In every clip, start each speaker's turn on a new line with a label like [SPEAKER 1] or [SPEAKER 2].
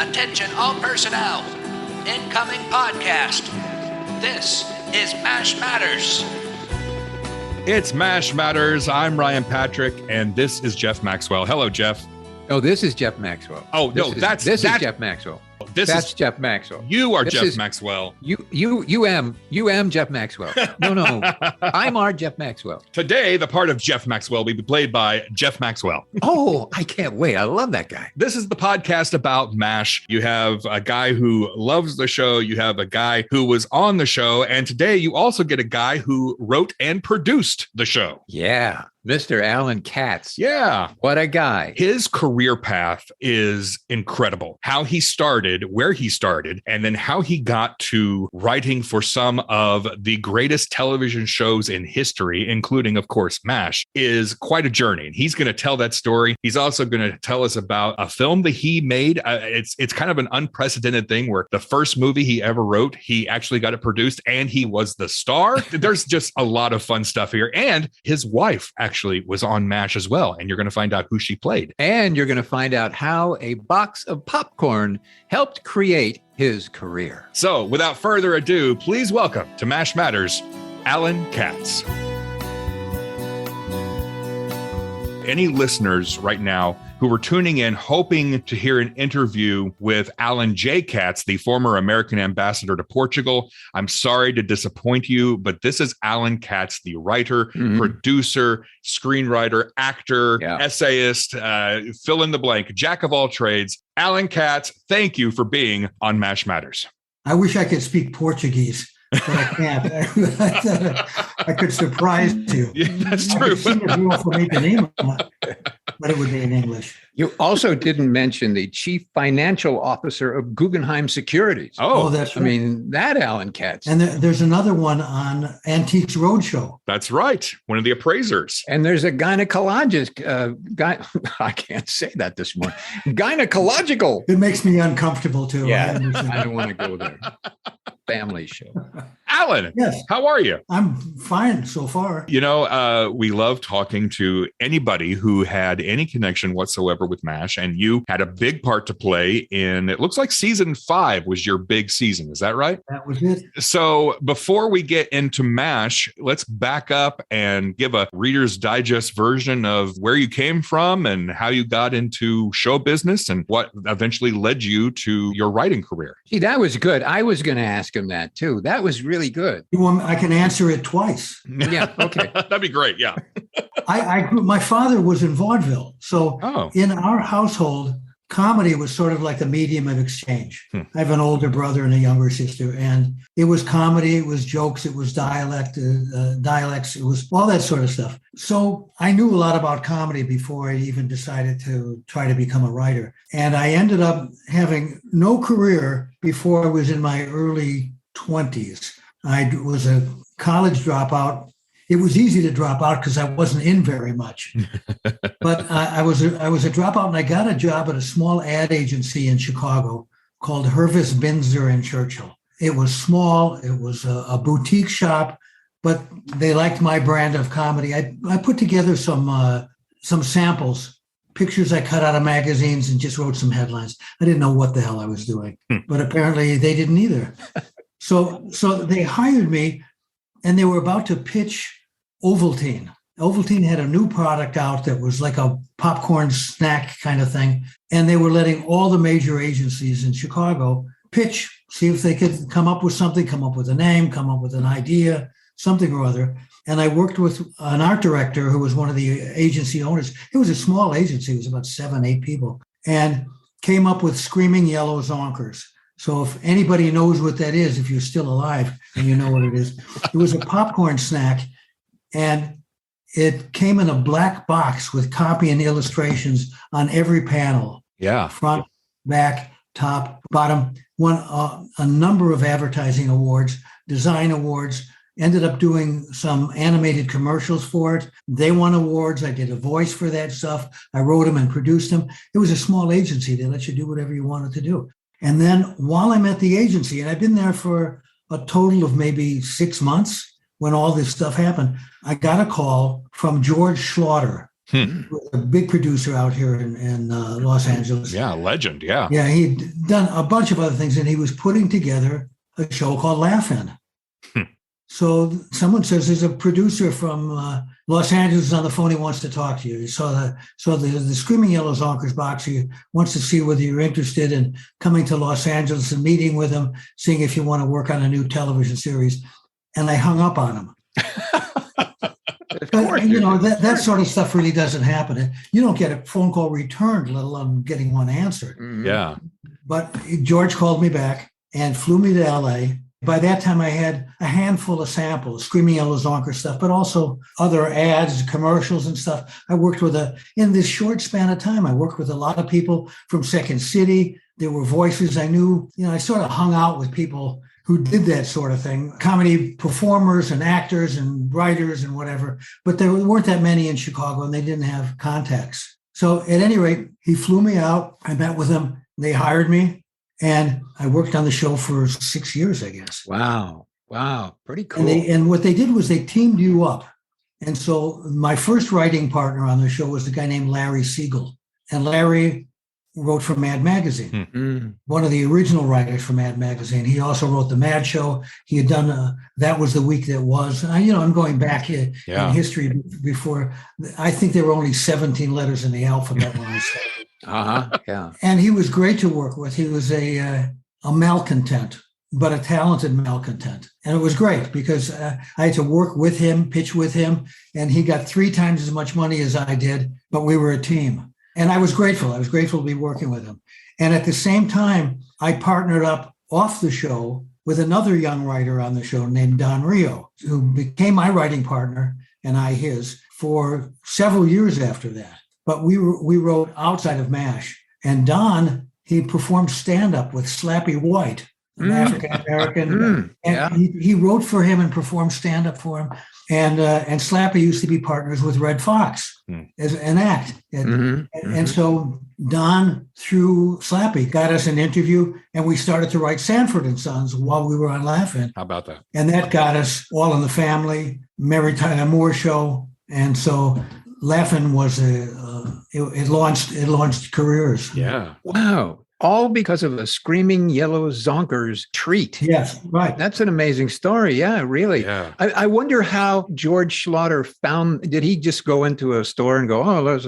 [SPEAKER 1] Attention all personnel. Incoming podcast. This is MASH Matters.
[SPEAKER 2] It's MASH Matters. I'm Ryan Patrick, and this is Jeff Maxwell. Hello, Jeff.
[SPEAKER 3] Oh, this is Jeff Maxwell.
[SPEAKER 2] Oh, no,
[SPEAKER 3] this is Jeff Maxwell. That's Jeff Maxwell.
[SPEAKER 2] You are Jeff Maxwell.
[SPEAKER 3] You am Jeff Maxwell. No, I'm our Jeff Maxwell.
[SPEAKER 2] Today, the part of Jeff Maxwell will be played by Jeff Maxwell.
[SPEAKER 3] Oh, I can't wait. I love that guy.
[SPEAKER 2] This is the podcast about MASH. You have a guy who loves the show. You have a guy who was on the show. And today you also get a guy who wrote and produced the show.
[SPEAKER 3] Yeah. Mr. Allan Katz.
[SPEAKER 2] Yeah.
[SPEAKER 3] What a guy.
[SPEAKER 2] His career path is incredible. How he started, where he started, and then how he got to writing for some of the greatest television shows in history, including, of course, MASH, is quite a journey. And he's going to tell that story. He's also going to tell us about a film that he made. It's kind of an unprecedented thing where the first movie he ever wrote, he actually got it produced and he was the star. There's just a lot of fun stuff here. And his wife actually was on MASH as well. And you're going to find out who she played.
[SPEAKER 3] And you're going to find out how a box of popcorn helped create his career.
[SPEAKER 2] So without further ado, please welcome to MASH Matters, Allan Katz. Any listeners right now who were tuning in hoping to hear an interview with Allan J. Katz, the former American ambassador to Portugal, I'm sorry to disappoint you, but this is Allan Katz, the writer, producer, screenwriter, actor, essayist, fill in the blank, jack of all trades. Allan Katz, thank you for being on MASH Matters.
[SPEAKER 4] I wish I could speak Portuguese, but I can't. I thought I could surprise you.
[SPEAKER 2] Yeah, that's true.
[SPEAKER 4] But it would be in English.
[SPEAKER 3] You also didn't mention the chief financial officer of Guggenheim Securities.
[SPEAKER 2] Oh,
[SPEAKER 4] that's right.
[SPEAKER 3] I mean, that Allan Katz.
[SPEAKER 4] And there's another one on Antiques Roadshow.
[SPEAKER 2] That's right. One of the appraisers.
[SPEAKER 3] And there's a gynecologist guy. I can't say that this morning. Gynecological.
[SPEAKER 4] It makes me uncomfortable too.
[SPEAKER 3] Yeah, I don't want to go there. Family show.
[SPEAKER 2] Allan,
[SPEAKER 4] yes.
[SPEAKER 2] How are you?
[SPEAKER 4] I'm fine so far.
[SPEAKER 2] You know, we love talking to anybody who had any connection whatsoever with MASH, and you had a big part to play in, it looks like season 5 was your big season. Is that right?
[SPEAKER 4] That was it.
[SPEAKER 2] So before we get into MASH, let's back up and give a Reader's Digest version of where you came from and how you got into show business and what eventually led you to your writing career.
[SPEAKER 3] Gee, that was good. I was going to ask him that too. That was really good.
[SPEAKER 4] I can answer it twice.
[SPEAKER 3] Yeah, okay.
[SPEAKER 2] That'd be great, yeah.
[SPEAKER 4] My father was in vaudeville. So in our household, comedy was sort of like the medium of exchange. I have an older brother and a younger sister, and it was comedy, it was jokes, it was dialects, it was all that sort of stuff. So I knew a lot about comedy before I even decided to try to become a writer. And I ended up having no career before I was in my early 20s. I was a college dropout. It was easy to drop out because I wasn't in very much. But I was a dropout, and I got a job at a small ad agency in Chicago called Hervis, Binzer and Churchill. It was small. It was a boutique shop, but they liked my brand of comedy. I put together some samples, pictures I cut out of magazines, and just wrote some headlines. I didn't know what the hell I was doing, but apparently they didn't either. So they hired me, and they were about to pitch Ovaltine. Ovaltine had a new product out that was like a popcorn snack kind of thing. And they were letting all the major agencies in Chicago pitch, see if they could come up with something, come up with a name, come up with an idea, something or other. And I worked with an art director who was one of the agency owners. It was a small agency. It was about 7-8 people, and came up with Screaming Yellow Zonkers. So if anybody knows what that is, if you're still alive and you know what it is, it was a popcorn snack, and it came in a black box with copy and illustrations on every panel.
[SPEAKER 2] Yeah.
[SPEAKER 4] Front, back, top, bottom. Won a number of advertising awards, design awards, ended up doing some animated commercials for it. They won awards. I did a voice for that stuff. I wrote them and produced them. It was a small agency. They let you do whatever you wanted to do. And then while I'm at the agency, and I've been there for a total of maybe 6 months when all this stuff happened, I got a call from George Schlaughter, A big producer out here in Los Angeles.
[SPEAKER 2] Yeah, legend. Yeah.
[SPEAKER 4] Yeah, he'd done a bunch of other things, and he was putting together a show called Laugh-In. So someone says there's a producer from Los Angeles on the phone. He wants to talk to you. He saw the Screaming Yellow Zonkers box. He wants to see whether you're interested in coming to Los Angeles and meeting with him, seeing if you want to work on a new television series. And I hung up on him. But, that sort of stuff really doesn't happen. You don't get a phone call returned, let alone getting one answered.
[SPEAKER 2] Yeah.
[SPEAKER 4] But George called me back and flew me to LA. By that time, I had a handful of samples, Screaming Yellow Zonker stuff, but also other ads, commercials and stuff. I worked in this short span of time, I worked with a lot of people from Second City. There were voices I knew. I sort of hung out with people who did that sort of thing, comedy performers and actors and writers and whatever. But there weren't that many in Chicago, and they didn't have contacts. So at any rate, he flew me out. I met with them. They hired me. And I worked on the show for 6 years, I guess.
[SPEAKER 3] Wow. Pretty cool.
[SPEAKER 4] And what they did was they teamed you up. And so my first writing partner on the show was a guy named Larry Siegel. And Larry wrote for Mad Magazine, one of the original writers for Mad Magazine. He also wrote The Mad Show. He had done That Was the Week That Was. I'm going back in history before. I think there were only 17 letters in the alphabet when I started.
[SPEAKER 3] Yeah.
[SPEAKER 4] And he was great to work with. He was a malcontent, but a talented malcontent. And it was great because I had to work with him, pitch with him, and he got 3 times as much money as I did, but we were a team. And I was grateful. I was grateful to be working with him. And at the same time, I partnered up off the show with another young writer on the show named Don Rio, who became my writing partner and I his for several years after that. But we wrote outside of MASH. And Don, he performed stand-up with Slappy White, an African-American. He wrote for him and performed stand-up for him. And Slappy used to be partners with Red Fox as an act. And so Don, through Slappy, got us an interview, and we started to write Sanford and Sons while we were on Laugh-In.
[SPEAKER 2] How about that?
[SPEAKER 4] And that got us All in the Family, Mary Tyler Moore Show. And so Laugh-In was it launched careers.
[SPEAKER 2] Yeah.
[SPEAKER 3] Wow. All because of a Screaming Yellow Zonkers treat.
[SPEAKER 4] Yes, right.
[SPEAKER 3] That's an amazing story. Yeah, really.
[SPEAKER 2] Yeah.
[SPEAKER 3] I wonder how George Schlatter did he just go into a store and go, let's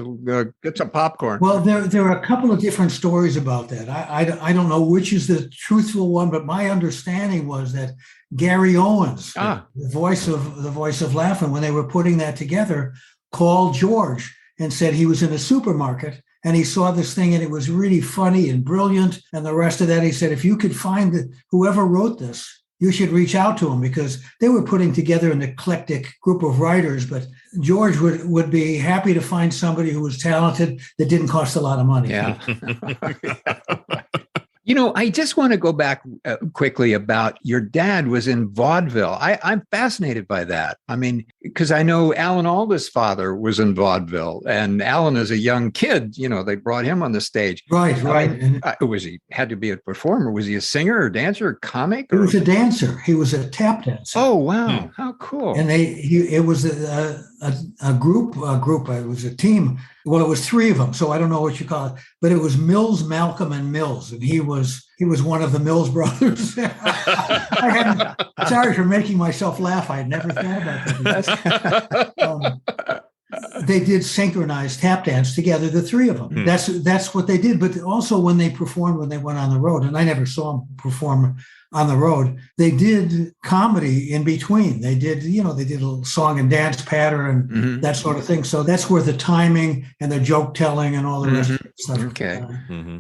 [SPEAKER 3] get some popcorn?
[SPEAKER 4] Well, there are a couple of different stories about that. I don't know which is the truthful one, but my understanding was that Gary Owens, the voice of Laugh-In, when they were putting that together, called George and said he was in a supermarket and he saw this thing and it was really funny and brilliant. And the rest of that, he said, if you could find whoever wrote this, you should reach out to him, because they were putting together an eclectic group of writers. But George would be happy to find somebody who was talented that didn't cost a lot of money.
[SPEAKER 3] Yeah. I just want to go back quickly about your dad was in vaudeville. I'm fascinated by that. I mean, because I know Alan Alda's father was in vaudeville, and Alan, as a young kid, they brought him on the stage.
[SPEAKER 4] Right.
[SPEAKER 3] Was he had to be a performer? Was he a singer or dancer or comic?
[SPEAKER 4] He was a dancer. He was a tap dancer.
[SPEAKER 3] Oh, wow. How cool.
[SPEAKER 4] And it was a group. It was a team. Well, it was 3 of them, so I don't know what you call it, but it was Mills, Malcolm, and Mills, and he was one of the Mills brothers. Sorry for making myself laugh. I had never thought about that. They did synchronized tap dance together, the 3 of them. That's what they did. But also when they performed, when they went on the road, and I never saw them perform on the road, they did comedy in between. They did a little song and dance pattern and that sort of thing. So that's where the timing and the joke telling and all the rest of the stuff.
[SPEAKER 3] Okay.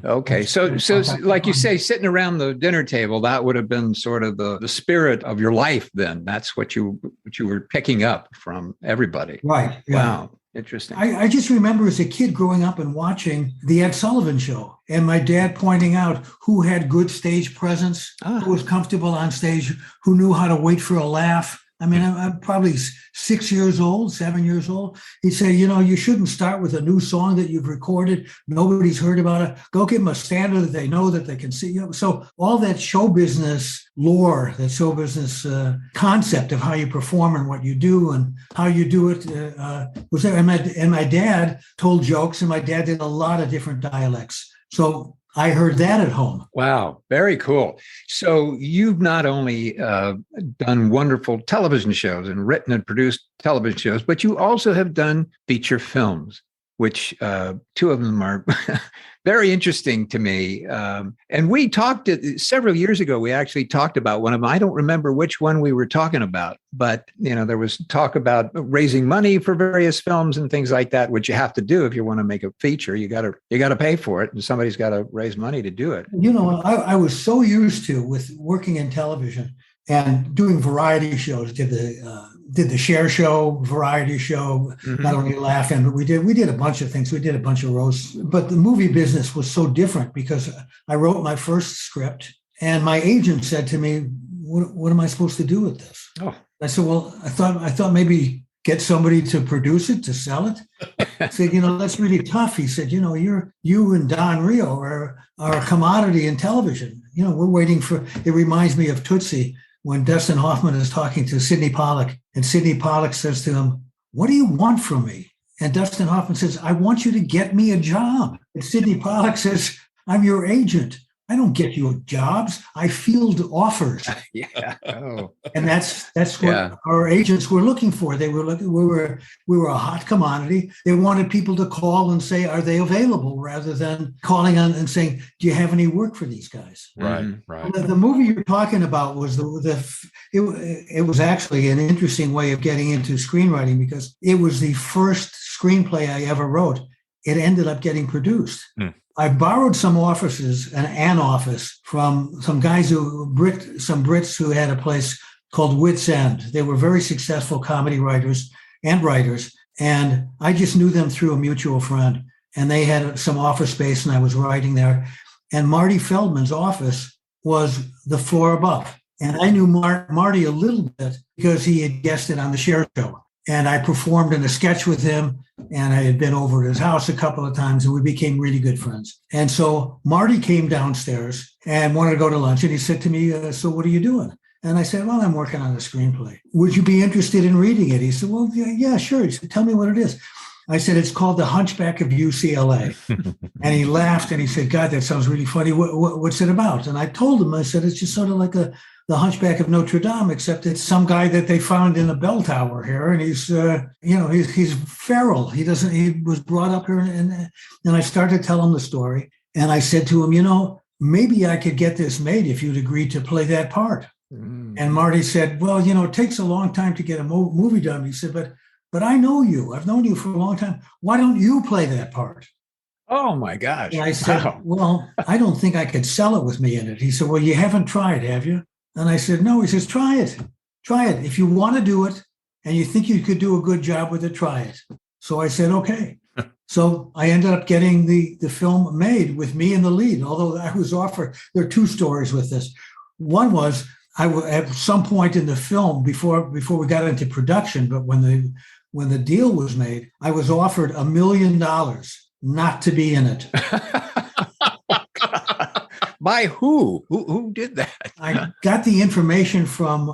[SPEAKER 3] Okay. So like you say, sitting around the dinner table, that would have been sort of the spirit of your life then. That's what you were picking up from everybody.
[SPEAKER 4] Right. Yeah.
[SPEAKER 3] Wow. Interesting.
[SPEAKER 4] I just remember as a kid growing up and watching the Ed Sullivan Show, and my dad pointing out who had good stage presence, who was comfortable on stage, who knew how to wait for a laugh, I mean, I'm probably 6 years old, 7 years old. He'd say, you shouldn't start with a new song that you've recorded. Nobody's heard about it. Go give them a standard that they know that they can see. So all that show business lore, that show business concept of how you perform and what you do and how you do it was there. And my dad told jokes, and my dad did a lot of different dialects. So I heard that at home.
[SPEAKER 3] Wow, very cool. So you've not only done wonderful television shows and written and produced television shows, but you also have done feature films, which two of them are very interesting to me. And we talked several years ago, we actually talked about one of them. I don't remember which one we were talking about, but there was talk about raising money for various films and things like that, which you have to do if you want to make a feature. You got to pay for it, and somebody's got to raise money to do it.
[SPEAKER 4] I was so used to with working in television and doing variety shows, did the Share Show, variety show, not only Laughing, but we did a bunch of things. We did a bunch of roasts. But the movie business was so different because I wrote my first script, and my agent said to me, "What am I supposed to do with this?" Oh. I said, "Well, I thought maybe get somebody to produce it, to sell it." I said, "That's really tough." He said, "You and Don Rio are a commodity in television. We're waiting for." It reminds me of Tootsie, when Dustin Hoffman is talking to Sidney Pollack, and Sidney Pollack says to him, "What do you want from me?" And Dustin Hoffman says, "I want you to get me a job." And Sidney Pollack says, "I'm your agent. I don't get you jobs. I field offers."
[SPEAKER 3] Yeah. Oh.
[SPEAKER 4] And that's what our agents were looking for. They were looking. We were a hot commodity. They wanted people to call and say, "Are they available?" rather than calling on and saying, "Do you have any work for these guys?"
[SPEAKER 2] Right. Right.
[SPEAKER 4] The movie you're talking about was it was actually an interesting way of getting into screenwriting, because it was the first screenplay I ever wrote. It ended up getting produced. I borrowed some offices, an office, from some guys some Brits who had a place called Wits End. They were very successful comedy writers, and I just knew them through a mutual friend. And they had some office space, and I was writing there. And Marty Feldman's office was the floor above. And I knew Marty a little bit because he had guested on the Share Show. And I performed in a sketch with him, and I had been over at his house a couple of times, and we became really good friends. And so Marty came downstairs and wanted to go to lunch, and he said to me, "So what are you doing?" And I said, "Well, I'm working on a screenplay. Would you be interested in reading it?" He said, "Well, yeah, sure." He said, "Tell me what it is." I said, "It's called The Hunchback of UCLA." And he laughed, and he said, "God, that sounds really funny. What's it about?" And I told him, I said, "It's just sort of like the Hunchback of Notre Dame, except it's some guy that they found in a bell tower here, and he's Farrell. He was brought up here." And I started telling him the story, and I said to him, "Maybe I could get this made if you'd agree to play that part." And Marty said, "Well, it takes a long time to get a movie done." He said, but I know you. I've known you for a long time. Why don't you play that part?"
[SPEAKER 3] Oh my gosh.
[SPEAKER 4] And I said, "Well, I don't think I could sell it with me in it." He said, "Well, you haven't tried, have you?" And I said, "No." He says, Try it. If you want to do it and you think you could do a good job with it, try it." So I said, "Okay." So I ended up getting the film made with me in the lead, although I was offered, there are two stories with this. One was, at some point in the film, before we got into production, but when the deal was made, I was offered $1 million not to be in it.
[SPEAKER 3] By who? Who did that?
[SPEAKER 4] I got the information from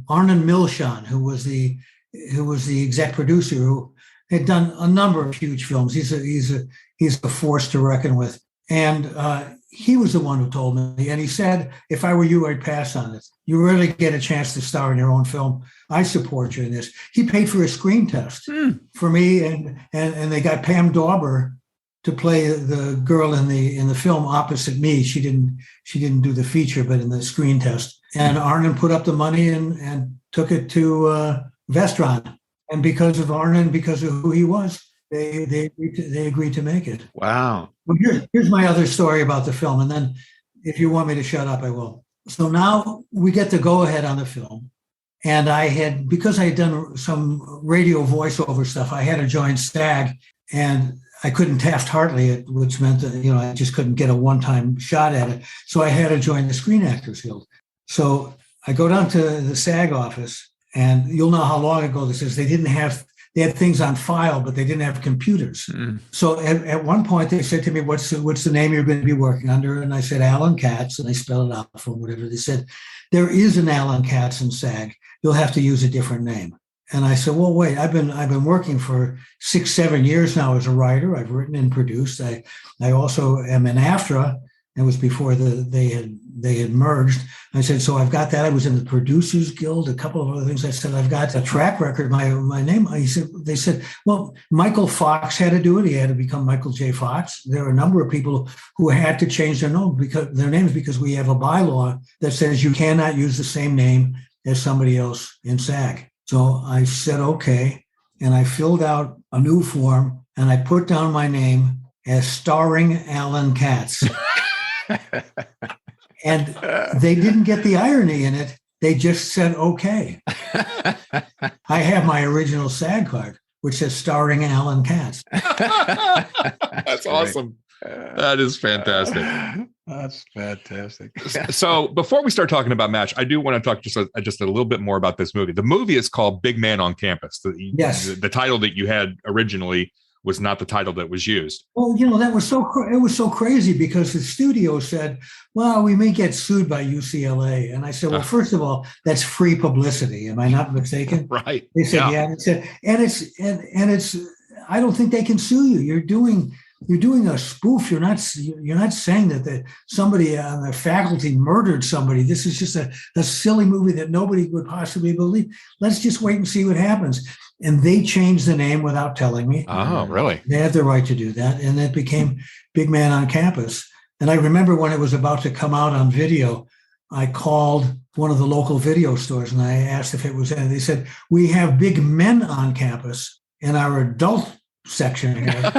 [SPEAKER 4] Arnon Milchan, who was the exec producer, who had done a number of huge films. He's a force to reckon with, and he was the one who told me. And he said, "If I were you, I'd pass on it. You really get a chance to star in your own film. I support you in this." He paid for a screen test for me, and they got Pam Dauber to play the girl in the film opposite me. She didn't do the feature, but in the screen test. And Arnon put up the money and took it to Vestron. And because of Arnon, because of who he was, they agreed to make it.
[SPEAKER 3] Wow.
[SPEAKER 4] Well, here's my other story about the film. And then if you want me to shut up, I will. So now we get the go-ahead on the film. And because I had done some radio voiceover stuff, I had to join SAG, and I couldn't Taft-Hartley it, which meant that, I just couldn't get a one-time shot at it. So I had to join the Screen Actors Guild. So I go down to the SAG office, And you'll know how long ago this is. They had things on file, but they didn't have computers. So at one point they said to me, what's the name you're going to be working under? And I said, Allan Katz, and they spelled it out for whatever. They said, there is an Allan Katz in SAG. You'll have to use a different name. And I said, well, wait, I've been working for 6-7 years now as a writer. I've written and produced. I also am in AFTRA. It was before they had merged. I said, so I've got that. I was in the Producers Guild, a couple of other things. I said, I've got a track record, my name. They said, well, Michael Fox had to do it. He had to become Michael J. Fox. There are a number of people who had to change their names because we have a bylaw that says you cannot use the same name as somebody else in SAG. So I said, okay. And I filled out a new form and I put down my name as starring Allan Katz. And they didn't get the irony in it. They just said, okay. I have my original SAG card, which says starring Allan Katz.
[SPEAKER 2] That's awesome. That is fantastic.
[SPEAKER 3] That's fantastic.
[SPEAKER 2] So before we start talking about MASH, I do want to talk just a little bit more about this movie. The movie is called Big Man on Campus. The title that you had originally was not the title that was used.
[SPEAKER 4] Well, it was so crazy because the studio said, well, we may get sued by UCLA. And I said, well, first of all, that's free publicity. Am I not mistaken?
[SPEAKER 2] Right.
[SPEAKER 4] They said, yeah. And it's I don't think they can sue you. You're doing a spoof. You're not saying that somebody on the faculty murdered somebody. This is just a silly movie that nobody would possibly believe. Let's just wait and see what happens. And they changed the name without telling me.
[SPEAKER 2] Oh, really?
[SPEAKER 4] They had the right to do that. And it became Big Man on Campus. And I remember when it was about to come out on video, I called one of the local video stores and I asked if it was in. They said, we have Big Men on Campus in our adult section here.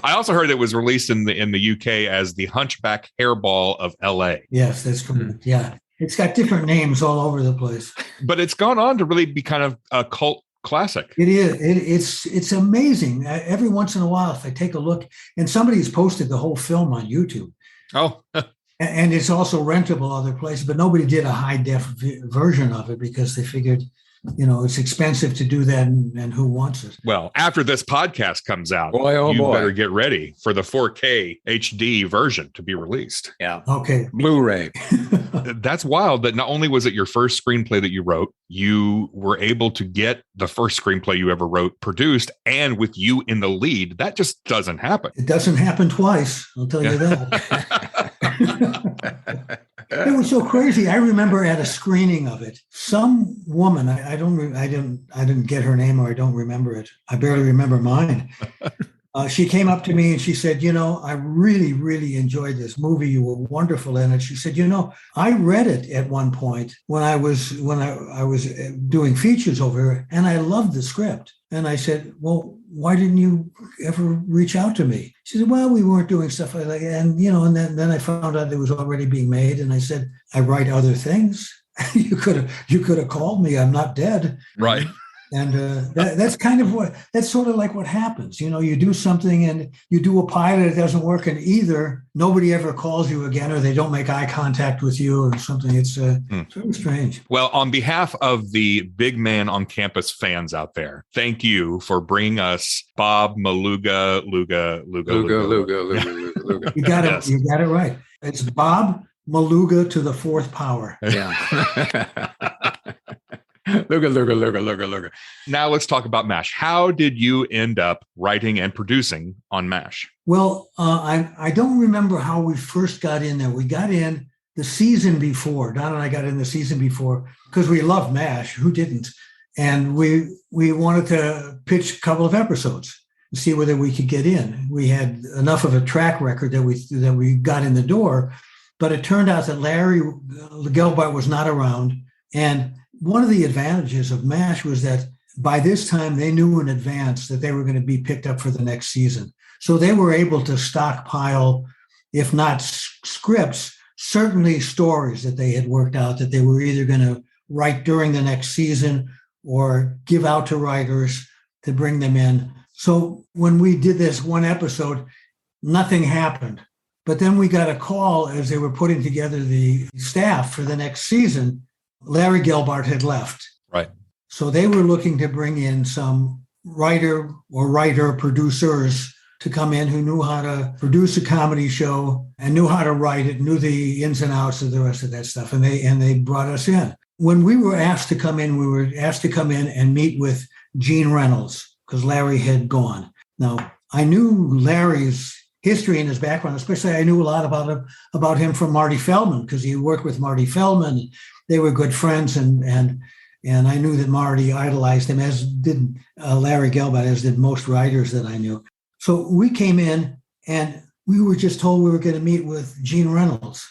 [SPEAKER 2] I also heard it was released in the UK as the Hunchback Hairball of LA.
[SPEAKER 4] Yes, that's correct. Yeah. It's got different names all over the place.
[SPEAKER 2] But it's gone on to really be kind of a cult classic.
[SPEAKER 4] It is. It's amazing. Every once in a while, if I take a look, and somebody's posted the whole film on YouTube.
[SPEAKER 2] Oh.
[SPEAKER 4] And it's also rentable other places, but nobody did a high def version of it because they figured, it's expensive to do that, and who wants it?
[SPEAKER 2] Well, after this podcast comes out, you better get ready for the 4K HD version to be released.
[SPEAKER 3] Yeah.
[SPEAKER 4] Okay.
[SPEAKER 3] Blu-ray.
[SPEAKER 2] That's wild that not only was it your first screenplay that you wrote, you were able to get the first screenplay you ever wrote produced and with you in the lead. That just doesn't happen.
[SPEAKER 4] It doesn't happen twice. I'll tell you that. It was so crazy. I remember at a screening of it, some woman, I didn't get her name, or I don't remember it. I barely remember mine. She came up to me and she said, I really, really enjoyed this movie. You were wonderful in it. She said, I read it at one point when I was doing features over here, and I loved the script. And I said, well, why didn't you ever reach out to me? She said, well, we weren't doing stuff like that. And, and then I found out it was already being made. And I said, I write other things. You could have called me. I'm not dead.
[SPEAKER 2] Right.
[SPEAKER 4] And that's sort of like what happens. You do something and you do a pilot, it doesn't work, and either nobody ever calls you again or they don't make eye contact with you or something. It's very strange.
[SPEAKER 2] Well, on behalf of the Big Man on Campus fans out there, thank you for bringing us Bob Maluga Luga.
[SPEAKER 4] You got it. You got it right. It's Bob Maluga to the fourth power.
[SPEAKER 3] Yeah. Luga.
[SPEAKER 2] Now let's talk about MASH. How did you end up writing and producing on MASH?
[SPEAKER 4] Well, I don't remember how we first got in there. We got in the season before. Don and I got in the season before because we loved MASH. Who didn't? And we wanted to pitch a couple of episodes and see whether we could get in. We had enough of a track record that we got in the door. But it turned out that Larry Gelbart was not around. And one of the advantages of MASH was that by this time they knew in advance that they were going to be picked up for the next season. So they were able to stockpile, if not scripts, certainly stories that they had worked out that they were either going to write during the next season or give out to writers to bring them in. So when we did this one episode, nothing happened. But then we got a call as they were putting together the staff for the next season. Larry Gelbart had left.
[SPEAKER 2] Right.
[SPEAKER 4] So they were looking to bring in some writer producers to come in who knew how to produce a comedy show and knew how to write it, knew the ins and outs of the rest of that stuff. And they brought us in. When we were asked to come in, we were asked to come in and meet with Gene Reynolds because Larry had gone. Now, I knew Larry's history and his background, especially I knew a lot about him from Marty Feldman because he worked with Marty Feldman. They were good friends, and I knew that Marty idolized him, as did Larry Gelbart, as did most writers that I knew. So we came in and we were just told we were going to meet with Gene Reynolds.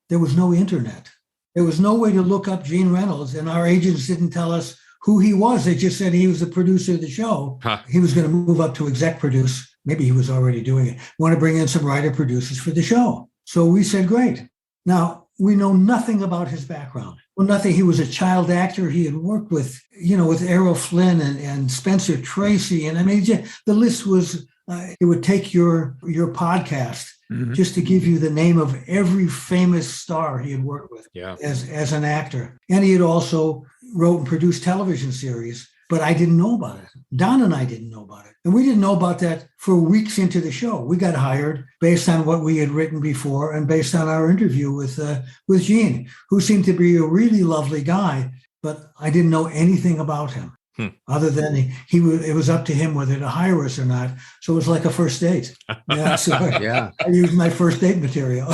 [SPEAKER 4] There was no internet. There was no way to look up Gene Reynolds, and our agents didn't tell us who he was. They just said he was the producer of the show. Huh. He was going to move up to exec produce. Maybe he was already doing it. Want to bring in some writer producers for the show. So we said, great. Now, we know nothing about his background. Well, nothing. He was a child actor. He had worked with Errol Flynn and Spencer Tracy. And I mean, the list was, it would take your podcast just to give you the name of every famous star he had worked with as an actor. And he had also wrote and produced television series, but I didn't know about it. Don and I didn't know about it. And we didn't know about that for weeks into the show. We got hired based on what we had written before and based on our interview with Gene, who seemed to be a really lovely guy, but I didn't know anything about him. Other than it was up to him whether to hire us or not. So it was like a first date. Yeah, so I used my first date material.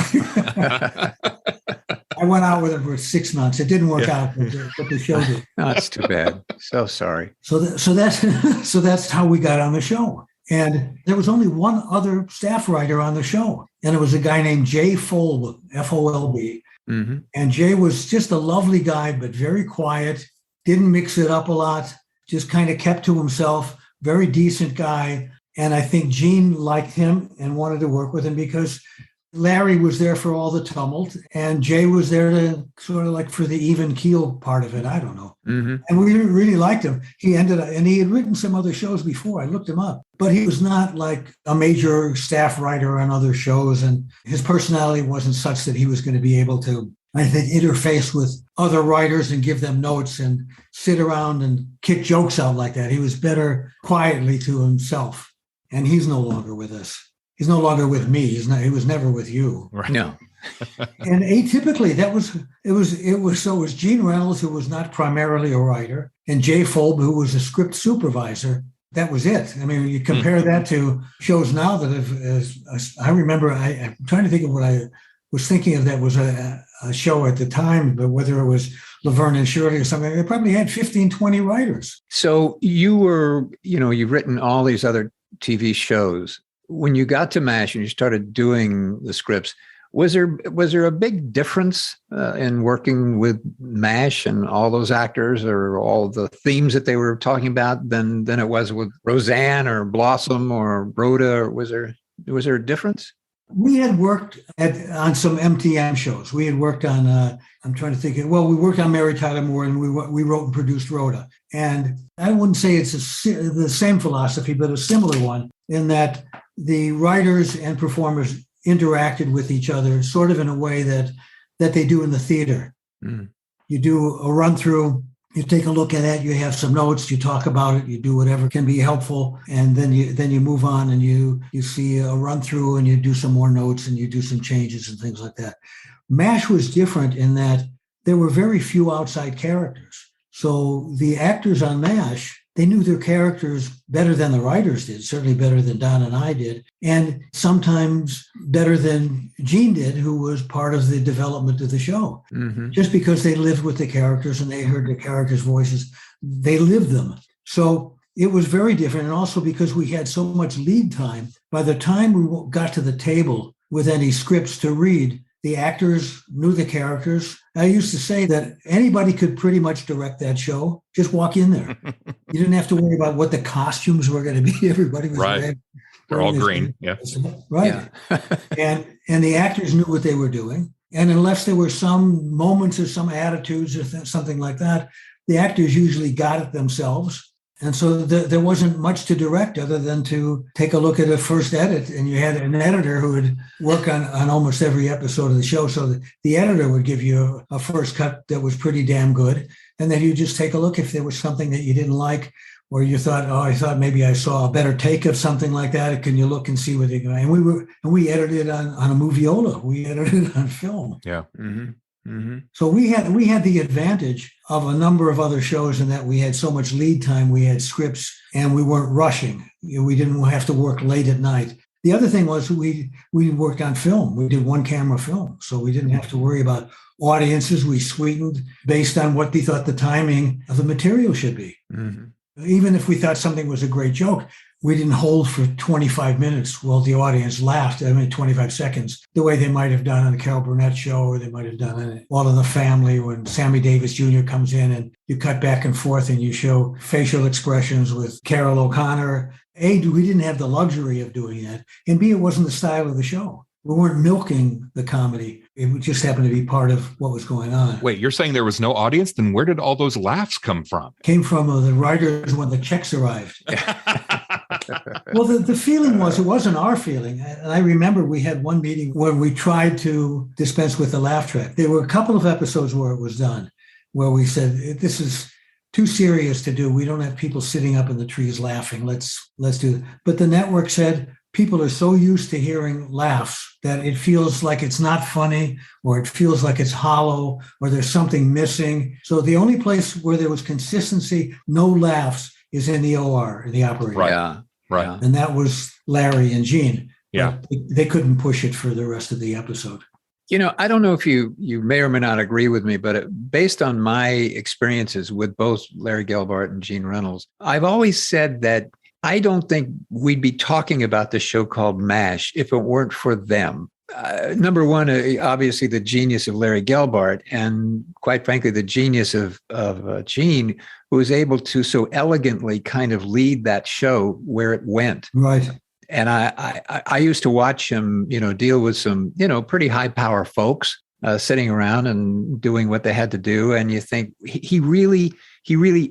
[SPEAKER 4] I went out with him for 6 months. It didn't work out, but the show did.
[SPEAKER 3] Oh, that's too bad. So sorry.
[SPEAKER 4] So that's how we got on the show. And there was only one other staff writer on the show, and it was a guy named Jay Folb, F-O-L-B. Mm-hmm. And Jay was just a lovely guy, but very quiet, didn't mix it up a lot. Just kind of kept to himself, very decent guy. And I think Gene liked him and wanted to work with him because Larry was there for all the tumult and Jay was there to sort of like for the even keel part of it. I don't know. Mm-hmm. And we really liked him. He had written some other shows before. I looked him up, but he was not like a major staff writer on other shows. And his personality wasn't such that he was going to be able to, I think, interface with other writers and give them notes and sit around and kick jokes out like that. He was better quietly to himself. And he's no longer with us. He's no longer with me. He was never with you.
[SPEAKER 3] Right. No.
[SPEAKER 4] And atypically, it was Gene Reynolds, who was not primarily a writer, and Jay Folb, who was a script supervisor. That was it. I mean, you compare that to shows now that I remember, I'm trying to think of what I was thinking of that was a show at the time, but whether it was Laverne and Shirley or something, they probably had 15, 20 writers.
[SPEAKER 3] So you've written all these other TV shows. When you got to MASH and you started doing the scripts, was there a big difference in working with MASH and all those actors or all the themes that they were talking about than it was with Roseanne or Blossom or Rhoda? Or was there a difference?
[SPEAKER 4] We had worked on some MTM shows. We had worked on, I'm trying to think, we worked on Mary Tyler Moore and we wrote and produced Rhoda. And I wouldn't say it's the same philosophy, but a similar one in that the writers and performers interacted with each other sort of in a way that they do in the theater. Mm. You do a run through, you take a look at it, you have some notes, you talk about it, you do whatever can be helpful, and then you move on and you see a run through and you do some more notes and you do some changes and things like that. MASH was different in that there were very few outside characters. So the actors on MASH, they knew their characters better than the writers did, certainly better than Don and I did, and sometimes better than Gene did, who was part of the development of the show. Mm-hmm. Just because they lived with the characters and they heard the characters' voices, they lived them. So it was very different. And also because we had so much lead time, by the time we got to the table with any scripts to read, the actors knew the characters. I used to say that anybody could pretty much direct that show. Just walk in there. You didn't have to worry about what the costumes were going to be. Everybody was
[SPEAKER 2] right. They're all green. Yeah.
[SPEAKER 4] Right. Yeah. and the actors knew what they were doing. And unless there were some moments or some attitudes or something like that, the actors usually got it themselves. And so there wasn't much to direct other than to take a look at a first edit. And you had an editor who would work on almost every episode of the show. So the editor would give you a first cut that was pretty damn good. And then you just take a look if there was something that you didn't like, or you thought, oh, I thought maybe I saw a better take of something like that. Can you look and see what they go? And we edited on a moviola. We edited it on film.
[SPEAKER 2] Yeah.
[SPEAKER 3] Mm-hmm. Mm-hmm.
[SPEAKER 4] So we had the advantage of a number of other shows in that we had so much lead time. We had scripts and we weren't rushing. We didn't have to work late at night. The other thing was we worked on film. We did one camera film. So we didn't have to worry about audiences. We sweetened based on what we thought the timing of the material should be.
[SPEAKER 3] Mm-hmm.
[SPEAKER 4] Even if we thought something was a great joke, we didn't hold for 25 minutes while the audience laughed. 25 seconds, the way they might have done on the Carol Burnett show, or they might have done it All in the Family when Sammy Davis Jr. comes in and you cut back and forth and you show facial expressions with Carol O'Connor. A, we didn't have the luxury of doing that. And B, it wasn't the style of the show. We weren't milking the comedy. It just happened to be part of what was going on.
[SPEAKER 2] Wait, you're saying there was no audience? Then where did all those laughs come from?
[SPEAKER 4] Came from the writers when the checks arrived. Well, the feeling was, it wasn't our feeling. And I remember we had one meeting where we tried to dispense with the laugh track. There were a couple of episodes where it was done, where we said, this is too serious to do. We don't have people sitting up in the trees laughing. Let's do it. But the network said, people are so used to hearing laughs that it feels like it's not funny, or it feels like it's hollow, or there's something missing. So the only place where there was consistency, no laughs, is in the OR, in the operating room.
[SPEAKER 3] Yeah.
[SPEAKER 2] Right.
[SPEAKER 4] And that was Larry and Gene.
[SPEAKER 2] Yeah.
[SPEAKER 4] They couldn't push it for the rest of the episode.
[SPEAKER 3] I don't know if you may or may not agree with me, but based on my experiences with both Larry Gelbart and Gene Reynolds, I've always said that I don't think we'd be talking about the show called MASH if it weren't for them. Number one, obviously the genius of Larry Gelbart, and quite frankly, the genius of Gene, who was able to so elegantly kind of lead that show where it went.
[SPEAKER 4] Right.
[SPEAKER 3] And I used to watch him, deal with some, pretty high power folks sitting around and doing what they had to do. And you think he really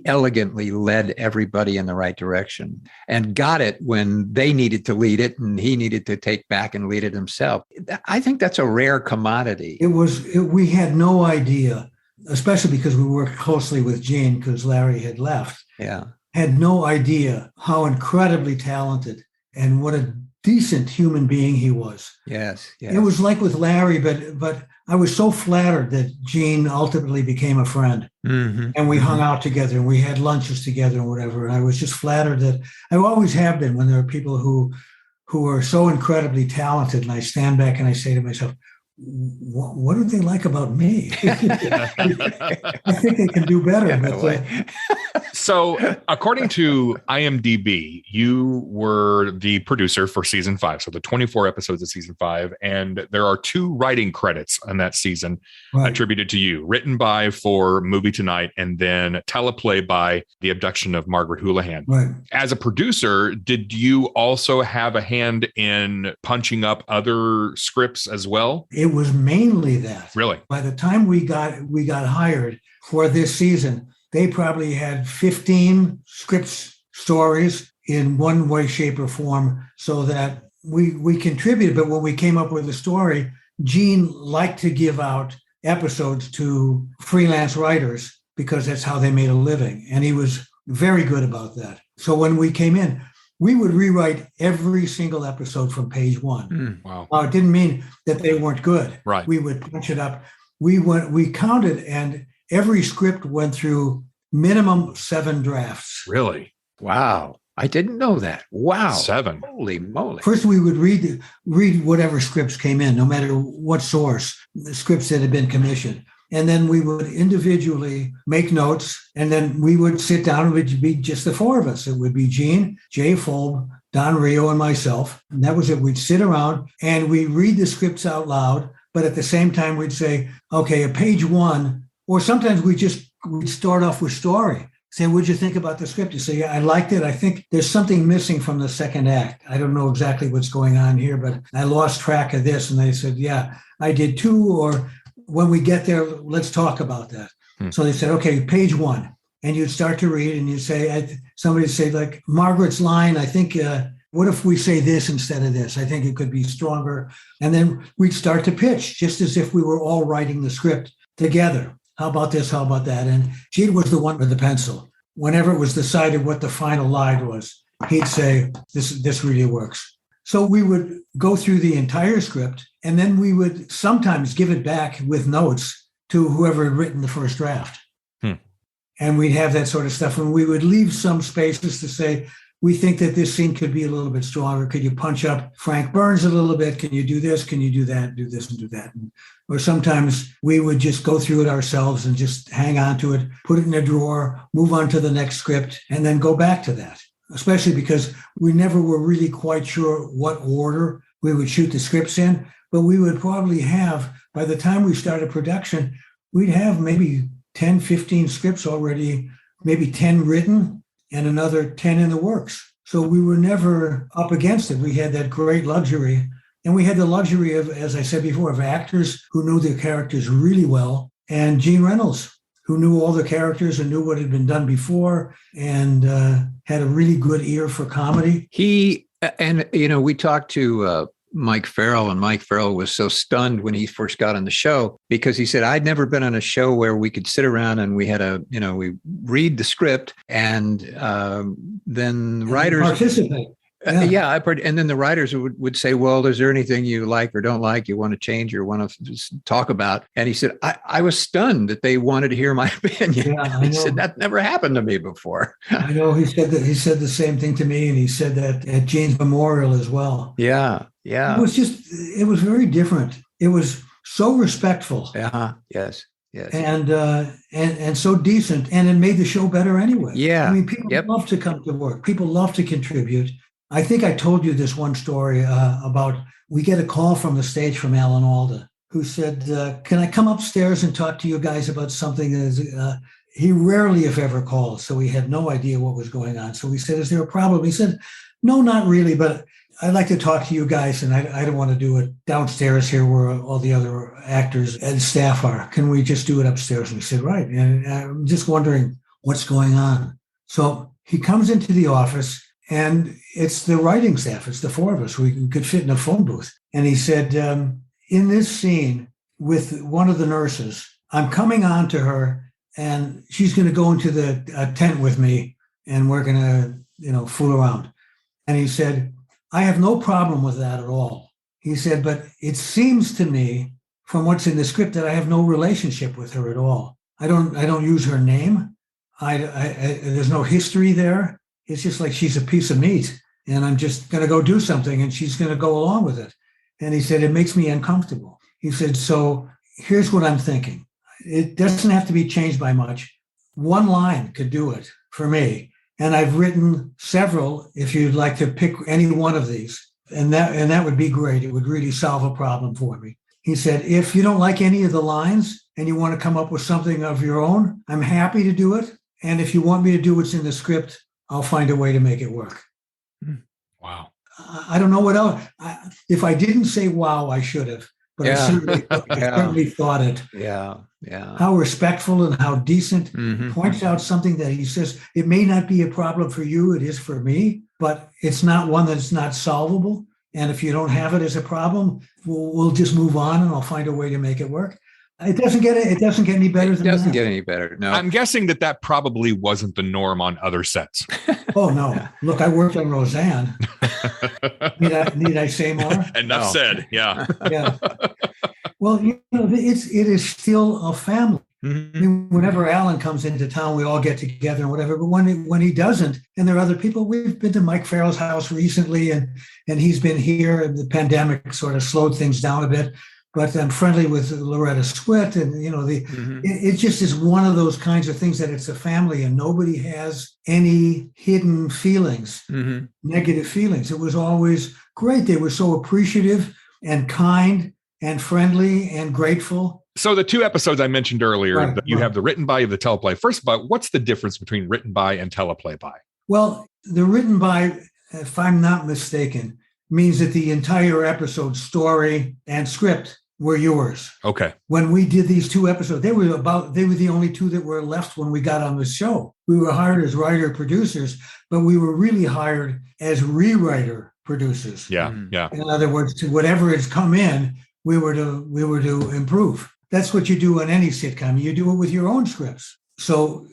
[SPEAKER 3] elegantly led everybody in the right direction and got it when they needed to lead it and he needed to take back and lead it himself. I think that's a rare commodity.
[SPEAKER 4] We had no idea, especially because we worked closely with Gene because Larry had left.
[SPEAKER 3] Yeah.
[SPEAKER 4] Had no idea how incredibly talented and what a decent human being he was.
[SPEAKER 3] Yes.
[SPEAKER 4] It was like with Larry, but I was so flattered that Gene ultimately became a friend.
[SPEAKER 3] Mm-hmm.
[SPEAKER 4] And we hung out together and we had lunches together and whatever. And I was just flattered that I always have been when there are people who are so incredibly talented. And I stand back and I say to myself, what do they like about me? I think they can do better.
[SPEAKER 2] So according to IMDb, you were the producer for season 5. So the 24 episodes of season 5. And there are 2 writing credits on that season attributed to you, written by for Movie Tonight, and then teleplay by The Abduction of Margaret Houlihan.
[SPEAKER 4] Right.
[SPEAKER 2] As a producer, did you also have a hand in punching up other scripts as well?
[SPEAKER 4] It was mainly that.
[SPEAKER 2] Really?
[SPEAKER 4] By the time we got hired for this season, they probably had 15 scripts, stories in one way, shape, or form, so that we contributed. But when we came up with a story, Gene liked to give out episodes to freelance writers because that's how they made a living. And he was very good about that. So when we came in, we would rewrite every single episode from page 1.
[SPEAKER 2] Wow.
[SPEAKER 4] It didn't mean that they weren't good.
[SPEAKER 2] Right.
[SPEAKER 4] We would punch it up. We counted, and every script went through minimum 7 drafts.
[SPEAKER 2] Really?
[SPEAKER 3] Wow. I didn't know that. Wow.
[SPEAKER 2] 7.
[SPEAKER 3] Holy moly.
[SPEAKER 4] First, we would read whatever scripts came in, no matter what source, the scripts that had been commissioned. And then we would individually make notes, and then we would sit down. It would be just the 4 of us. It would be Gene, Jay Fulb, Don Rio, and myself. And that was it. We'd sit around and we'd read the scripts out loud, but at the same time, we'd say, okay, at page 1, or sometimes we'd start off with story. Say, what'd you think about the script? You say, yeah, I liked it. I think there's something missing from the second act. I don't know exactly what's going on here, but I lost track of this. And they said, yeah, I did too. Or when we get there, let's talk about that. So they said, okay, page 1. And you'd start to read and you'd say, somebody would say, like, Margaret's line, I think, what if we say this instead of this? I think it could be stronger. And then we'd start to pitch, just as if we were all writing the script together. How about this? How about that? And Gene was the one with the pencil. Whenever it was decided what the final line was, he'd say, this really works. So we would go through the entire script, and then we would sometimes give it back with notes to whoever had written the first draft. And we'd have that sort of stuff. And we would leave some spaces to say, we think that this scene could be a little bit stronger. Could you punch up Frank Burns a little bit? Can you do this? Can you do that? Do this and do that. Or sometimes we would just go through it ourselves and just hang on to it, put it in a drawer, move on to the next script, and then go back to that, especially because we never were really quite sure what order we would shoot the scripts in. But we would probably have, by the time we started production, we'd have maybe 10, 15 scripts already, maybe 10 written and another 10 in the works. So we were never up against it. We had that great luxury. And we had the luxury of, as I said before, of actors who knew their characters really well, and Gene Reynolds, who knew all the characters and knew what had been done before and had a really good ear for comedy.
[SPEAKER 3] We talked to Mike Farrell, and Mike Farrell was so stunned when he first got on the show because he said, I'd never been on a show where we could sit around and we had we read the script and then the writers
[SPEAKER 4] participate.
[SPEAKER 3] And then the writers would say, well, is there anything you like or don't like, you want to change or want to talk about? And he said, I was stunned that they wanted to hear my opinion. Yeah, he said, that never happened to me before.
[SPEAKER 4] I know. He said the same thing to me. And he said that at Gene's memorial as well.
[SPEAKER 3] Yeah. Yeah.
[SPEAKER 4] It was very different. It was so respectful.
[SPEAKER 3] Yes.
[SPEAKER 4] And so decent. And it made the show better anyway.
[SPEAKER 3] Yeah.
[SPEAKER 4] I mean, people love to come to work. People love to contribute. I think I told you this one story about, we get a call from the stage from Alan Alda, who said, can I come upstairs and talk to you guys about something? He rarely, if ever, calls, so he had no idea what was going on. So we said, is there a problem? He said, no, not really, but I'd like to talk to you guys, and I don't want to do it downstairs here where all the other actors and staff are. Can we just do it upstairs? And we said, right. And I'm just wondering what's going on. So he comes into the office, and it's the writing staff. It's the four of us. We could fit in a phone booth. And he said, in this scene with one of the nurses, I'm coming on to her, and she's going to go into the tent with me, and we're going to, fool around. And he said, I have no problem with that at all. He said, but it seems to me from what's in the script that I have no relationship with her at all. I don't use her name. There's no history there. It's just like she's a piece of meat, and I'm just going to go do something, and she's going to go along with it. And he said, it makes me uncomfortable. He said, so here's what I'm thinking. It doesn't have to be changed by much. One line could do it for me. And I've written several, if you'd like to pick any one of these. And that would be great. It would really solve a problem for me. He said, if you don't like any of the lines and you want to come up with something of your own, I'm happy to do it. And if you want me to do what's in the script, I'll find a way to make it work.
[SPEAKER 2] Wow.
[SPEAKER 4] I don't know what else. If I didn't say wow, I should have. But I certainly thought it.
[SPEAKER 3] Yeah.
[SPEAKER 4] How respectful and how decent. Mm-hmm. Points out something that he says, it may not be a problem for you, it is for me, but it's not one that's not solvable. And if you don't have it as a problem, we'll just move on and I'll find a way to make it work. It doesn't get any better than that.
[SPEAKER 3] It doesn't get any better. No.
[SPEAKER 2] I'm guessing that probably wasn't the norm on other sets.
[SPEAKER 4] Oh, no. Yeah. Look, I worked on Roseanne. Need I say more?
[SPEAKER 2] Enough said. Yeah.
[SPEAKER 4] Yeah. Well, it is still a family. Mm-hmm. I mean, whenever Allan comes into town, we all get together and whatever. But when he doesn't, and there are other people, we've been to Mike Farrell's house recently, and he's been here. And the pandemic sort of slowed things down a bit. But I'm friendly with Loretta Swit, and it just is one of those kinds of things that it's a family, and nobody has any hidden feelings, negative feelings. It was always great. They were so appreciative and kind and friendly and grateful.
[SPEAKER 2] So the two episodes I mentioned earlier, you have the written by, you have the teleplay. First of all, what's the difference between written by and teleplay by?
[SPEAKER 4] Well, the written by, if I'm not mistaken, means that the entire episode story and script were yours.
[SPEAKER 2] Okay.
[SPEAKER 4] When we did these two episodes, they were the only two that were left when we got on the show. We were hired as writer producers, but we were really hired as rewriter producers.
[SPEAKER 2] Yeah. Yeah.
[SPEAKER 4] In other words, to whatever has come in, we were to improve. That's what you do in any sitcom. You do it with your own scripts. So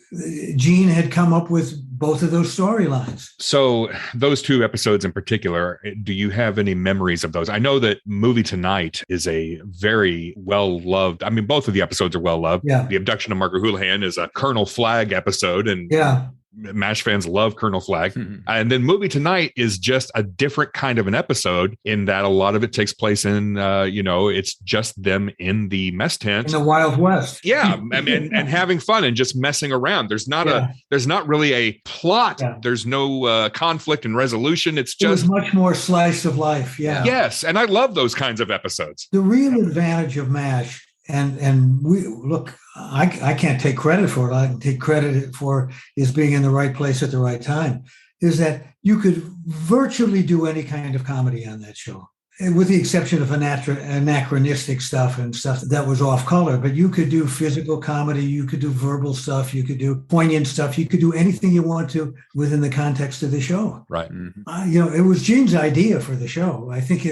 [SPEAKER 4] Gene had come up with both of those storylines.
[SPEAKER 2] So those two episodes in particular, do you have any memories of those? I know that Movie Tonight is a very well-loved, I mean, both of the episodes are well-loved.
[SPEAKER 4] Yeah.
[SPEAKER 2] The Abduction of Margaret Houlihan is a Colonel Flag episode, and
[SPEAKER 4] yeah.
[SPEAKER 2] MASH fans love Colonel Flag. Mm-hmm. And then Movie Tonight is just a different kind of an episode in that a lot of it takes place in, it's just them in the mess tent.
[SPEAKER 4] In the Wild West.
[SPEAKER 2] Yeah. and having fun and just messing around. There's not really a plot. Yeah. There's no conflict and resolution. It was
[SPEAKER 4] much more slice of life. Yeah.
[SPEAKER 2] Yes. And I love those kinds of episodes.
[SPEAKER 4] The real advantage of MASH, and we look, I can't take credit for it. I can take credit for is being in the right place at the right time, is that you could virtually do any kind of comedy on that show, with the exception of anachronistic stuff and stuff that was off color. But you could do physical comedy, you could do verbal stuff, you could do poignant stuff, you could do anything you want to within the context of the show.
[SPEAKER 2] Right.
[SPEAKER 4] It was Gene's idea for the show. I think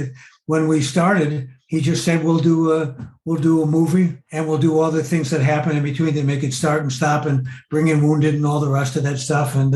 [SPEAKER 4] when we started, he just said, we'll do a movie and we'll do all the things that happen in between to make it start and stop and bring in wounded and all the rest of that stuff. And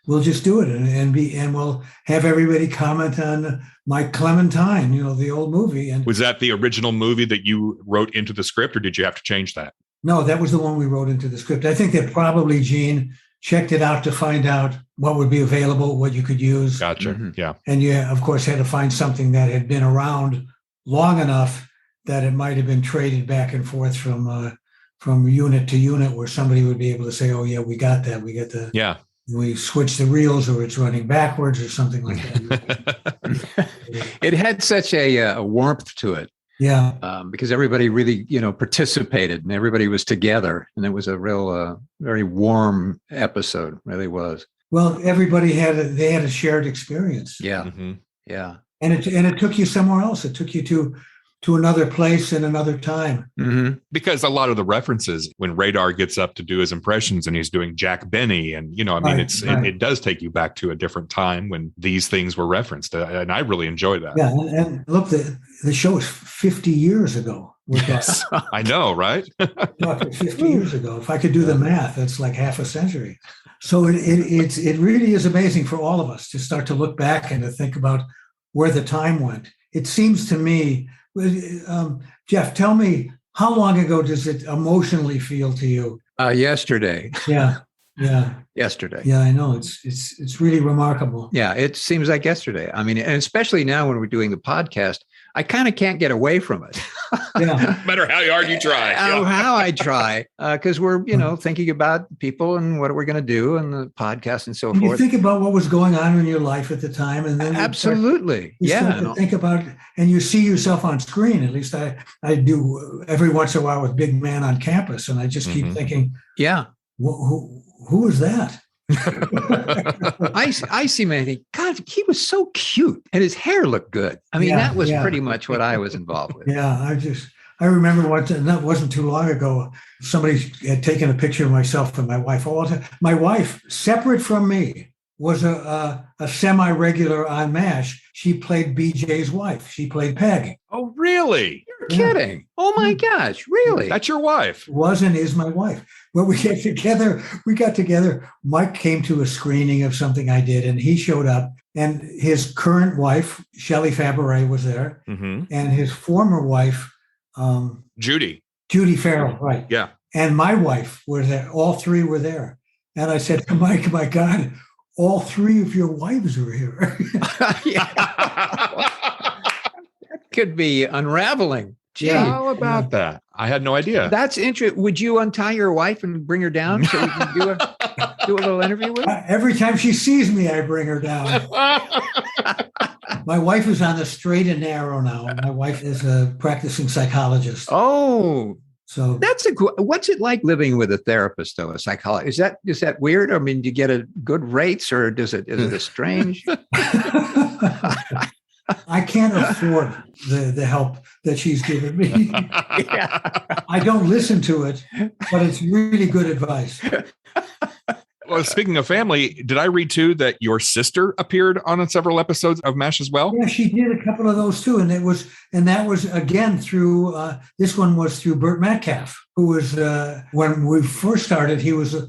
[SPEAKER 4] we'll just do it and we'll have everybody comment on My Clementine, the old movie. And
[SPEAKER 2] was that the original movie that you wrote into the script, or did you have to change that?
[SPEAKER 4] No, that was the one we wrote into the script. I think that probably Gene checked it out to find out what would be available, what you could use.
[SPEAKER 2] Gotcha. Mm-hmm. Yeah.
[SPEAKER 4] And you, of course, had to find something that had been around long enough that it might have been traded back and forth from unit to unit, where somebody would be able to say, "Oh yeah, we got that. We get the we switch the reels, or it's running backwards, or something like that."
[SPEAKER 3] It had such a warmth to it.
[SPEAKER 4] Yeah,
[SPEAKER 3] because everybody really, participated and everybody was together, and it was a real, very warm episode. Really was.
[SPEAKER 4] Well, everybody had a shared experience.
[SPEAKER 3] Yeah, yeah.
[SPEAKER 4] And it took you somewhere else. It took you to another place and another time.
[SPEAKER 2] Mm-hmm. Because a lot of the references, when Radar gets up to do his impressions and he's doing Jack Benny, and it does take you back to a different time when these things were referenced, and I really enjoy that.
[SPEAKER 4] Yeah, and look, the show is 50 years ago.
[SPEAKER 2] Yes, I know, right?
[SPEAKER 4] 50 years ago. If I could do the math, that's like half a century. So it really is amazing for all of us to start to look back and to think about where the time went. It seems to me, Jeff, tell me, how long ago does it emotionally feel to you?
[SPEAKER 3] Yesterday.
[SPEAKER 4] Yeah.
[SPEAKER 3] Yesterday.
[SPEAKER 4] Yeah, I know. It's really remarkable.
[SPEAKER 3] Yeah, it seems like yesterday. I mean, and especially now when we're doing the podcast, I kind of can't get away from it.
[SPEAKER 2] Yeah. No matter how hard you try.
[SPEAKER 3] How I try, because we're, thinking about people and what we're going to do and the podcast and so forth.
[SPEAKER 4] You think about what was going on in your life at the time, and then
[SPEAKER 3] absolutely,
[SPEAKER 4] you start to think about, and you see yourself on screen. At least I do every once in a while with Big Man on Campus, and I just keep thinking,
[SPEAKER 3] yeah,
[SPEAKER 4] who is that?
[SPEAKER 3] I see him and I think, God, he was so cute and his hair looked good. I mean, that was pretty much what I was involved with.
[SPEAKER 4] Yeah, I remember and that wasn't too long ago, somebody had taken a picture of myself and my wife. My wife, separate from me, was a semi-regular on MASH. She played BJ's wife. She played Peg.
[SPEAKER 2] Oh, really?
[SPEAKER 3] You're kidding. Oh my gosh, really?
[SPEAKER 2] That's your wife.
[SPEAKER 4] Was and is my wife. When we got together, Mike came to a screening of something I did, and he showed up, and his current wife, Shelley Fabaret, was there, and his former wife,
[SPEAKER 2] Judy
[SPEAKER 4] Farrell, right.
[SPEAKER 2] Yeah.
[SPEAKER 4] And my wife were there. All three were there. And I said, Mike, my God, all three of your wives are here.
[SPEAKER 3] That could be unraveling. Gee,
[SPEAKER 2] how about that? I had no idea.
[SPEAKER 3] That's interesting. Would you untie your wife and bring her down so we can do a little interview with her?
[SPEAKER 4] Every time she sees me, I bring her down. My wife is on the straight and narrow now. My wife is a practicing psychologist.
[SPEAKER 3] Oh,
[SPEAKER 4] so
[SPEAKER 3] that's what's it like living with a therapist, though, a psychologist? Is that weird? I mean, do you get a good rates, or is it a strange?
[SPEAKER 4] I can't afford the help that she's given me. I don't listen to it, but it's really good advice.
[SPEAKER 2] Well, speaking of family, did I read too that your sister appeared on several episodes of MASH as well?
[SPEAKER 4] Yeah, she did a couple of those too, and that was again through this one was through Burt Metcalf, who was when we first started, he was a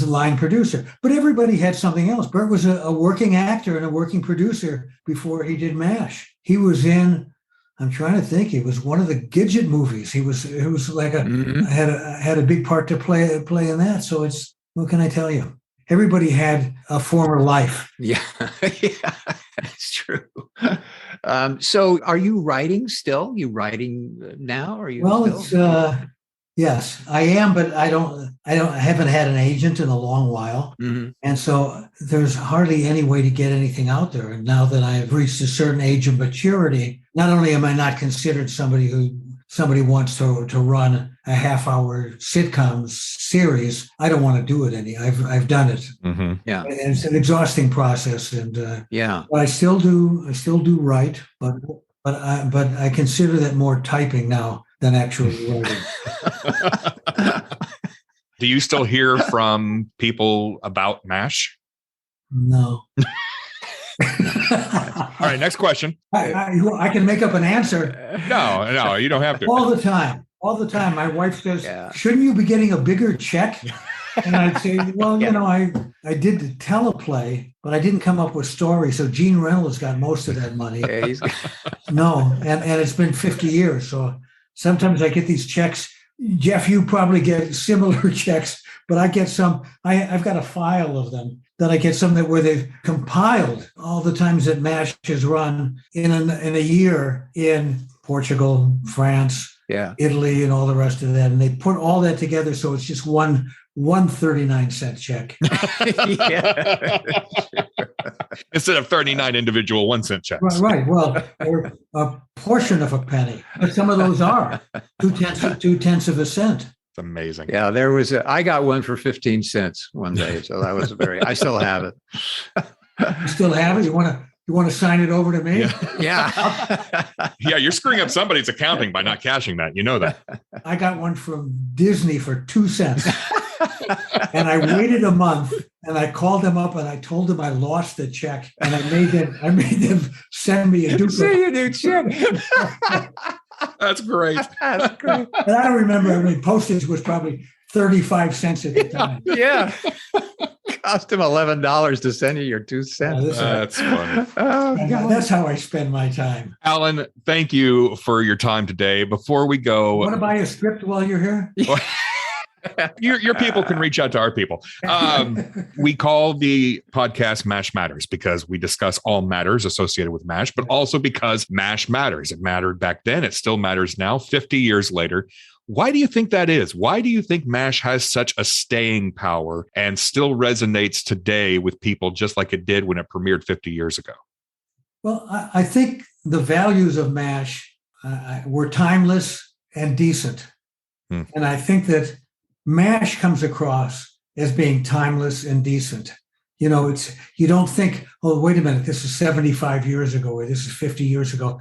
[SPEAKER 4] line producer, but everybody had something else. Burt was a working actor and a working producer before he did MASH. He was in, I'm trying to think, it was one of the Gidget movies. It was like had a big part to play in that. So it's, what can I tell you? Everybody had a former life.
[SPEAKER 3] Yeah, yeah, that's true. So are you writing still? You writing now? Are you?
[SPEAKER 4] Well,
[SPEAKER 3] still?
[SPEAKER 4] It's yes, I am, but I haven't had an agent in a long while.
[SPEAKER 3] Mm-hmm.
[SPEAKER 4] And so there's hardly any way to get anything out there. And now that I've reached a certain age of maturity, not only am I not considered somebody wants to run a half-hour sitcom series, I don't want to do it any. I've done it.
[SPEAKER 2] Mm-hmm.
[SPEAKER 3] Yeah,
[SPEAKER 4] and it's an exhausting process. And
[SPEAKER 3] yeah,
[SPEAKER 4] but I still do write, but I consider that more typing now than actually writing.
[SPEAKER 2] Do you still hear from people about MASH?
[SPEAKER 4] No.
[SPEAKER 2] All right, next question.
[SPEAKER 4] I can make up an answer.
[SPEAKER 2] No, you don't have to.
[SPEAKER 4] All the time. My wife says,
[SPEAKER 3] Yeah.
[SPEAKER 4] Shouldn't you be getting a bigger check? And I'd say, well, I did the teleplay, but I didn't come up with story. So Gene Reynolds got most of that money.
[SPEAKER 3] Yeah,
[SPEAKER 4] No, and it's been 50 years. So sometimes I get these checks. Jeff, you probably get similar checks, but I get some. I've got a file of them that I get some where they've compiled all the times that MASH has run in a year in Portugal, France,
[SPEAKER 3] yeah,
[SPEAKER 4] Italy, and all the rest of that, and they put all that together, so it's just one 39-cent check.
[SPEAKER 3] Yeah.
[SPEAKER 2] Instead of 39 individual 1 cent checks.
[SPEAKER 4] Right. Well, or a portion of a penny, but some of those are 2/10 of a cent.
[SPEAKER 2] It's amazing.
[SPEAKER 3] Yeah, I got one for 15 cents one day, so that was I still have it.
[SPEAKER 4] You still have it? You want to sign it over to me?
[SPEAKER 3] Yeah.
[SPEAKER 2] Yeah, you're screwing up somebody's accounting by not cashing that. You know that.
[SPEAKER 4] I got one from Disney for 2 cents. And I waited a month, and I called them up, and I told them I lost the check, and I made them send me a duplicate.
[SPEAKER 2] That's great.
[SPEAKER 3] That's great.
[SPEAKER 4] And I don't remember. I mean, postage was probably 35 cents at the time.
[SPEAKER 3] Yeah. Cost him $11 to send you your 2 cents.
[SPEAKER 2] That's funny.
[SPEAKER 3] Oh, God.
[SPEAKER 4] That's how I spend my time.
[SPEAKER 2] Allan, thank you for your time today. Before we go,
[SPEAKER 4] Want to buy a script while you're here?
[SPEAKER 2] Your people can reach out to our people. We call the podcast MASH Matters because we discuss all matters associated with MASH, but also because MASH matters. It mattered back then. It still matters now, 50 years later. Why do you think that is? Why do you think MASH has such a staying power and still resonates today with people just like it did when it premiered 50 years ago?
[SPEAKER 4] Well, I think the values of MASH were timeless and decent. And I think that MASH comes across as being timeless and decent. You don't think, oh, wait a minute, this is 75 years ago, or this is 50 years ago.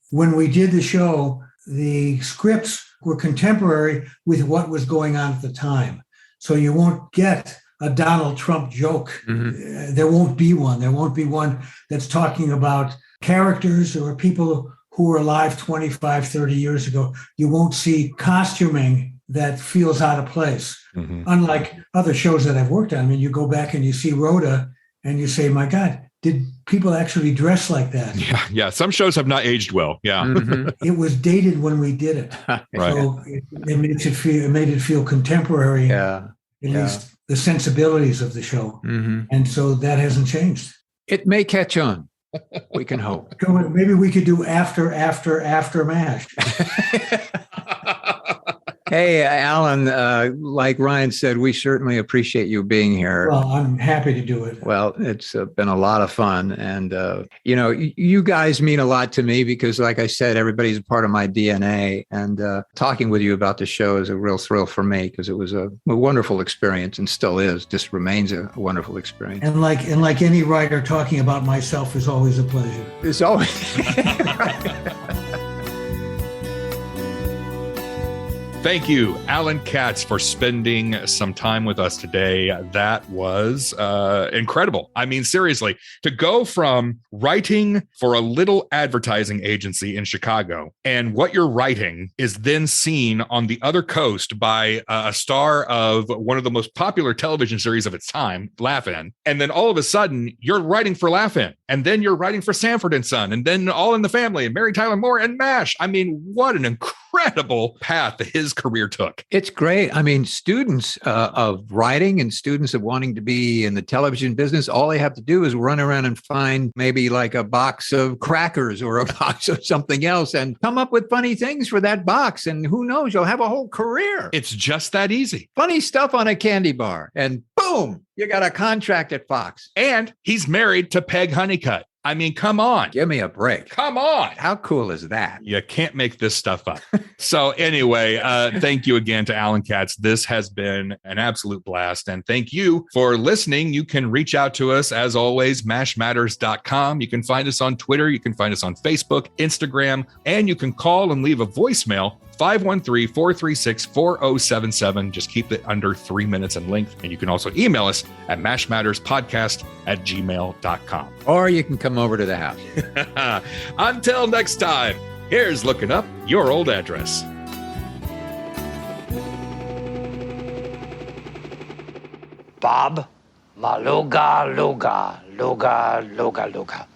[SPEAKER 4] When we did the show, the scripts were contemporary with what was going on at the time. So you won't get a Donald Trump joke. Mm-hmm. There won't be one. There won't be one that's talking about characters or people who were alive 25, 30 years ago. You won't see costuming that feels out of place. Mm-hmm. Unlike other shows that I've worked on. I mean, you go back and you see Rhoda and you say, my God, did people actually dress like that?
[SPEAKER 2] Yeah. Some shows have not aged well. Yeah.
[SPEAKER 3] Mm-hmm.
[SPEAKER 4] It was dated when we did it.
[SPEAKER 2] Right.
[SPEAKER 4] So it made it feel contemporary.
[SPEAKER 3] Yeah.
[SPEAKER 4] At least the sensibilities of the show.
[SPEAKER 3] Mm-hmm.
[SPEAKER 4] And so that hasn't changed.
[SPEAKER 3] It may catch on. We can hope.
[SPEAKER 4] So maybe we could do after MASH.
[SPEAKER 3] Hey, Allan, like Ryan said, we certainly appreciate you being here.
[SPEAKER 4] Well, I'm happy to do it.
[SPEAKER 3] Well, it's been a lot of fun. And, you guys mean a lot to me because, like I said, everybody's a part of my DNA. And talking with you about the show is a real thrill for me because it was a wonderful experience and still is, just remains a wonderful experience.
[SPEAKER 4] And like any writer, talking about myself is always a pleasure.
[SPEAKER 3] It's always...
[SPEAKER 2] Thank you, Allan Katz, for spending some time with us today. That was incredible. I mean, seriously, to go from writing for a little advertising agency in Chicago, and what you're writing is then seen on the other coast by a star of one of the most popular television series of its time, Laugh-In. And then all of a sudden, you're writing for Laugh-In. And then you're writing for Sanford and Son, and then All in the Family, and Mary Tyler Moore, and MASH. I mean, what an incredible path his career took.
[SPEAKER 3] It's great. I mean, students of writing and students of wanting to be in the television business, all they have to do is run around and find maybe like a box of crackers or a box of something else and come up with funny things for that box. And who knows, you'll have a whole career.
[SPEAKER 2] It's just that easy.
[SPEAKER 3] Funny stuff on a candy bar and boom, you got a contract at Fox.
[SPEAKER 2] And he's married to Peg Honeycutt. I mean, come on.
[SPEAKER 3] Give me a break.
[SPEAKER 2] Come on.
[SPEAKER 3] How cool is that?
[SPEAKER 2] You can't make this stuff up. So anyway, thank you again to Allan Katz. This has been an absolute blast. And thank you for listening. You can reach out to us, as always, mashmatters.com. You can find us on Twitter. You can find us on Facebook, Instagram, and you can call and leave a voicemail, 513-436-4077. Just keep it under 3 minutes in length. And you can also email us at mashmatterspodcast@gmail.com.
[SPEAKER 3] Or you can come over to the house.
[SPEAKER 2] Until next time, here's looking up your old address.
[SPEAKER 1] Bob, Maluga, Luga, Luga, Luga, Luga.